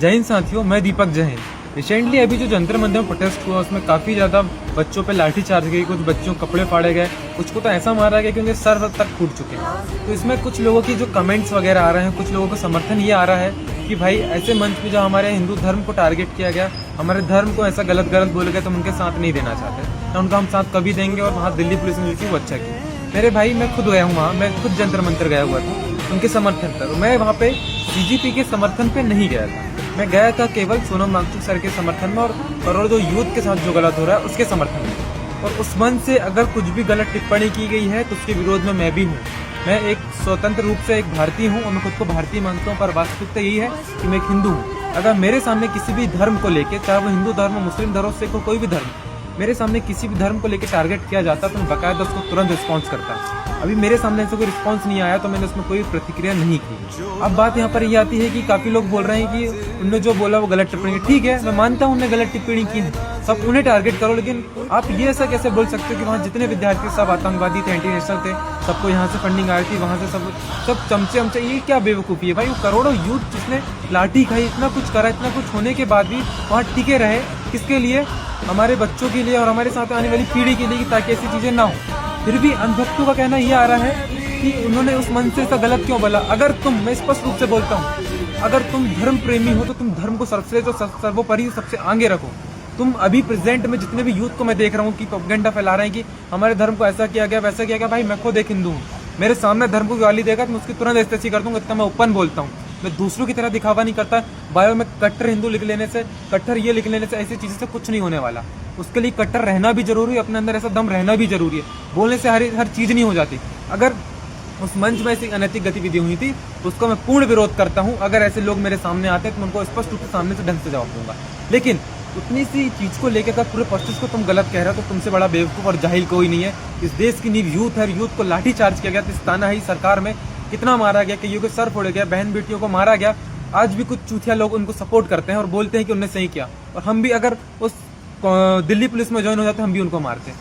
जय हिंद साथियों, मैं दीपक जैन। रिसेंटली अभी जो जंतर मंतर में प्रोटेस्ट हुआ उसमें काफ़ी ज़्यादा बच्चों पे लाठीचार्ज गई, कुछ बच्चों को कपड़े फाड़े गए, कुछ को तो ऐसा मारा गया कि उनके सर तक फूट चुके हैं। तो इसमें कुछ लोगों की जो कमेंट्स वगैरह आ रहे हैं, कुछ लोगों का समर्थन ये आ रहा है कि भाई ऐसे मंच पे जो हमारे हिंदू धर्म को टारगेट किया गया, हमारे धर्म को ऐसा गलत बोले गए तो हम उनके साथ नहीं देना चाहते, तो उनका हम साथ कभी देंगे। और वहाँ दिल्ली पुलिस ने जो वो अच्छा की। मेरे भाई मैं खुद गया हूँ वहाँ, मैं खुद जंतर मंतर गया हुआ था उनके समर्थन पर। मैं वहाँ पे बीजेपी के समर्थन पे नहीं गया था, मैं गया था केवल सोनम वांगचुक सर के समर्थन में और करोड़ों जो यूथ के साथ जो गलत हो रहा है उसके समर्थन में। और उस मंच से अगर कुछ भी गलत टिप्पणी की गई है तो उसके विरोध में मैं भी हूँ। मैं एक स्वतंत्र रूप से एक भारतीय हूँ और मैं खुद को भारतीय मानता हूँ, पर वास्तविकता यही है कि मैं एक हिंदू हूँ। अगर मेरे सामने किसी भी धर्म को लेके, चाहे वो हिंदू धर्म, मुस्लिम धर्म, सिख हो, कोई भी धर्म, मेरे सामने किसी भी धर्म को लेकर टारगेट किया जाता तो मैं बाकायदा उसको तुरंत रिस्पॉन्स करता। अभी मेरे सामने ऐसा कोई रिस्पॉन्स नहीं आया तो मैंने उसमें कोई प्रतिक्रिया नहीं की। अब बात यहाँ पर ये आती है कि काफी लोग बोल रहे हैं कि उन्होंने जो बोला वो गलत टिप्पणी की। ठीक है, मैं मानता हूँ उन्होंने गलत टिप्पणी की है, सब उन्हें टारगेट करो, लेकिन आप ये ऐसा कैसे बोल सकते हो कि वहाँ जितने विद्यार्थी सब आतंकवादी थे, एंटी नेशनल थे, सबको यहाँ से फंडिंग आ रही थी, वहाँ से सब चमचे। ये क्या बेवकूफ़ी है भाई? वो करोड़ों यूथ जिसने लाठी खाई, इतना कुछ करा, इतना कुछ होने के बाद भी वहाँ टिके रहे, किसके लिए? हमारे बच्चों के लिए और हमारे साथ आने वाली पीढ़ी के लिए, ताकि ऐसी चीजें ना हो। फिर भी अंधभक्तों का कहना ये आ रहा है कि उन्होंने उस मंच से ऐसा गलत क्यों बोला। अगर मैं स्पष्ट रूप से बोलता हूँ, अगर तुम धर्म प्रेमी हो तो तुम धर्म को सर्वोपरि सबसे आगे रखो। तुम अभी प्रेजेंट में जितने भी यूथ को मैं देख रहा हूँ कि प्रोपेगेंडा फैला रहे हैं कि हमारे धर्म को ऐसा किया गया, वैसा किया गया। भाई मैं खुद एक हिंदू हूँ, मेरे सामने धर्म को गाली देगा तो मैं उसकी तुरंत इस्तेसी कर दूंगा। इतना मैं ओपन बोलता हूँ, मैं दूसरों की तरह दिखावा नहीं करता। बायो में कट्टर हिंदू लिख लेने से, कट्टर ये लिख लेने से, ऐसी चीज़ों से कुछ नहीं होने वाला। उसके लिए कट्टर रहना भी जरूरी है, अपने अंदर ऐसा दम रहना भी जरूरी है। बोलने से हर चीज़ नहीं हो जाती। अगर उस मंच में ऐसी अनैतिक गतिविधि हुई थी तो उसको मैं पूर्ण विरोध करता हूँ। अगर ऐसे लोग मेरे सामने आते हैं तो मैं उनको स्पष्ट रूप से सामने से ढंग से जवाब दूंगा। लेकिन उतनी सी चीज़ को लेकर अगर पूरे प्रोसेस को तुम गलत कह रहे हो तो तुमसे बड़ा बेवकूफ़ और जाहिल कोई नहीं है। इस देश की नींव यूथ है, यूथ को लाठी चार्ज किया गया। इस तानाशाही सरकार में कितना मारा गया, कईयों के सर फोड़े गया, बहन बेटियों को मारा गया। आज भी कुछ चूतिया लोग उनको सपोर्ट करते हैं और बोलते हैं कि उन्होंने सही किया, और हम भी अगर उस दिल्ली पुलिस में ज्वाइन हो जाते हम भी उनको मारते हैं।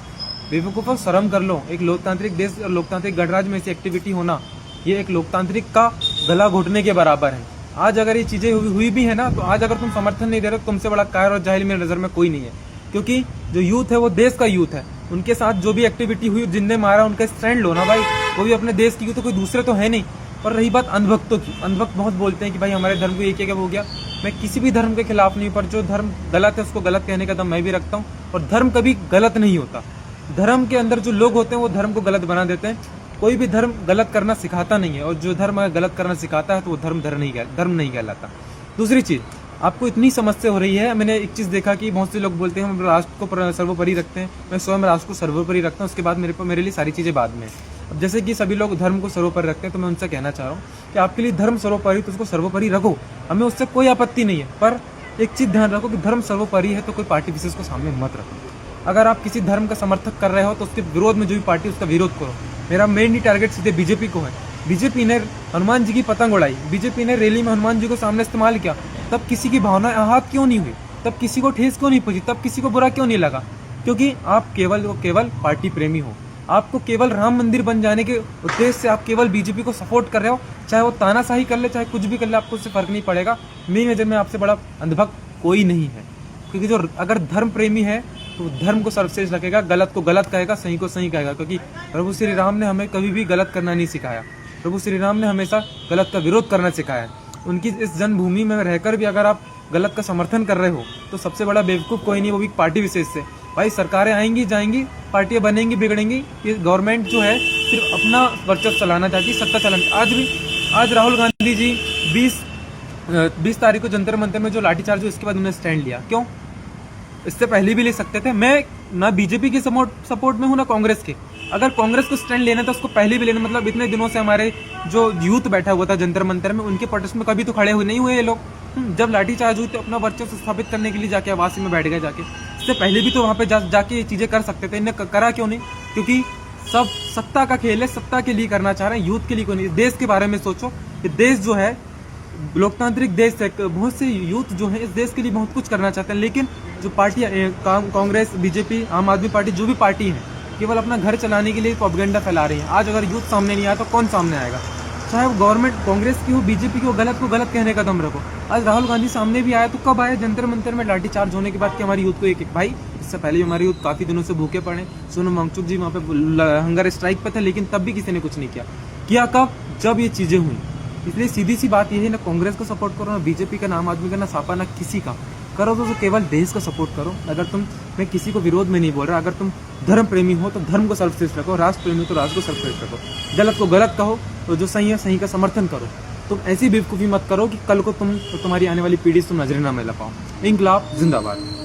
बेवकूफ़ों, शर्म कर लो। एक लोकतांत्रिक देश और लोकतांत्रिक गणराज्य में ऐसी एक्टिविटी होना, ये एक लोकतांत्रिक का गला घोटने के बराबर है। आज अगर ये चीज़ें हुई भी है ना, तो आज अगर तुम समर्थन नहीं दे रहे हो, तुमसे बड़ा कायर और जाहिल मेरी नज़र में कोई नहीं है। क्योंकि जो यूथ है वो देश का यूथ है, उनके साथ जो भी एक्टिविटी हुई, जिनने मारा, उनका स्टैंड लो ना भाई। वो भी अपने देश की यूथ, तो कोई दूसरे तो है नहीं। और रही बात अंधभक्तों की, अंधभक्त बहुत बोलते हैं कि भाई हमारे धर्म को ये क्या हो गया। मैं किसी भी धर्म के खिलाफ नहीं, पर जो धर्म गलत है उसको गलत कहने का दम मैं भी रखता हूँ। और धर्म कभी गलत नहीं होता। धर्म के अंदर जो लोग होते हैं वो धर्म को गलत बना देते हैं। कोई भी धर्म गलत करना सिखाता नहीं है, और जो धर्म गलत करना सिखाता है तो वो धर्म नहीं कहलाता। दूसरी चीज़, आपको इतनी समस्या हो रही है। मैंने एक चीज़ देखा कि बहुत से लोग बोलते हैं हम राष्ट्र को सर्वोपरि रखते हैं। मैं स्वयं राष्ट्र को सर्वोपरि रखता हूँ, उसके बाद मेरे लिए सारी चीज़ें बाद में। अब जैसे कि सभी लोग धर्म को सर्वोपरि रखते हैं, तो मैं उनसे कहना चाह रहा हूँ कि आपके लिए धर्म सर्वोपरि, तो उसको सर्वोपरि रखो, हमें उससे कोई आपत्ति नहीं है। पर एक चीज़ ध्यान रखो कि धर्म सर्वोपरि है तो कोई पार्टी विशेष को सामने मत रखो। अगर आप किसी धर्म का समर्थक कर रहे हो तो उसके विरोध में जो भी पार्टी उसका विरोध करो। मेरा मेन टारगेट सीधे बीजेपी को है। बीजेपी ने हनुमान जी की पतंग उड़ाई, बीजेपी ने रैली में हनुमान जी को सामने इस्तेमाल किया, तब किसी की भावना आहत क्यों नहीं हुई? तब किसी को ठेस क्यों नहीं पहुंची? तब किसी को बुरा क्यों नहीं लगा? क्योंकि आप केवल पार्टी प्रेमी हो। आपको केवल राम मंदिर बन जाने के उद्देश्य से आप केवल बीजेपी को सपोर्ट कर रहे हो। चाहे वो तानाशाही कर ले, चाहे कुछ भी कर ले, आपको उससे फर्क नहीं पड़ेगा। मेरी नज़र में आपसे बड़ा अंधभक्त कोई नहीं है। क्योंकि जो अगर धर्म प्रेमी है तो धर्म को सर्वश्रेष्ठ रखेगा, गलत को गलत कहेगा, सही को सही कहेगा। क्योंकि प्रभु श्री राम ने हमें कभी भी गलत करना नहीं सिखाया। प्रभु श्री राम ने हमेशा गलत का विरोध करना सिखाया। उनकी इस जन्मभूमि में रहकर भी अगर आप गलत का समर्थन कर रहे हो तो सबसे बड़ा बेवकूफ़ कोई नहीं, वो भी पार्टी विशेष से। भाई सरकारें आएंगी जाएंगी, पार्टियां बनेंगी बिगड़ेंगी, ये गवर्नमेंट जो है सिर्फ अपना वर्चस्व चलाना चाहती है, सत्ता चलाना। आज राहुल गांधी जी 20 तारीख को जंतर मंतर में जो लाठीचार्ज हुआ, इसके बाद उन्होंने स्टैंड लिया। क्यों? इससे पहले भी ले सकते थे। मैं ना बीजेपी के सपोर्ट में हूँ ना कांग्रेस के। अगर कांग्रेस को स्टैंड लेना था उसको पहले भी लेना। मतलब इतने दिनों से हमारे जो यूथ बैठा हुआ था जंतर मंतर में, उनके प्रोटेस्ट में कभी तो खड़े हुए नहीं हुए ये लोग। जब लाठीचार्ज हुई तो अपना वर्चस्व स्थापित करने के लिए जाके आवासी में बैठ गए जाके। इससे पहले भी तो वहाँ पे जाके ये चीज़ें कर सकते थे, इन्हें करा क्यों नहीं? क्योंकि सब सत्ता का खेल है, सत्ता के लिए करना चाह रहे हैं, यूथ के लिए क्यों नहीं? देश के बारे में सोचो कि देश जो है लोकतांत्रिक देश है। बहुत से यूथ जो है इस देश के लिए बहुत कुछ करना चाहते हैं, लेकिन जो पार्टी कांग्रेस, बीजेपी, आम आदमी पार्टी, जो भी पार्टी है, केवल अपना घर चलाने के लिए प्रोपेगेंडा फैला रही है। आज अगर यूथ सामने नहीं आया तो कौन सामने आएगा? चाहे वो गवर्नमेंट कांग्रेस की हो, बीजेपी की हो, गलत को गलत कहने का दम रखो। आज राहुल गांधी सामने भी आया तो कब आया? जंतर मंतर में लाठीचार्ज होने के बाद कि हमारी यूथ को एक भाई, इससे पहले भी हमारे यूथ काफी दिनों से भूखे पड़े। सोनम वांगचुक जी वहाँ पे हंगर स्ट्राइक पे थे, लेकिन तब भी किसी ने कुछ नहीं किया कब? जब ये चीजें हुई। इसलिए सीधी सी बात यही है, ना कांग्रेस को सपोर्ट करो, ना बीजेपी का, ना आम आदमी का, ना सापा, ना किसी का करो तो केवल देश का सपोर्ट करो। अगर तुम, मैं किसी को विरोध में नहीं बोल रहा, अगर तुम धर्म प्रेमी हो तो धर्म को सर्वश्रेष्ठ रखो, राष्ट्र प्रेमी हो तो राष्ट्र को सर्वश्रेष्ठ रखो, गलत को गलत कहो तो जो सही है सही का समर्थन करो। तुम ऐसी बेवकूफ़ी मत करो कि कल को तुम तो तुम्हारी आने वाली पीढ़ी से तुम नजरें ना मिला पाओ। इंकलाब जिंदाबाद।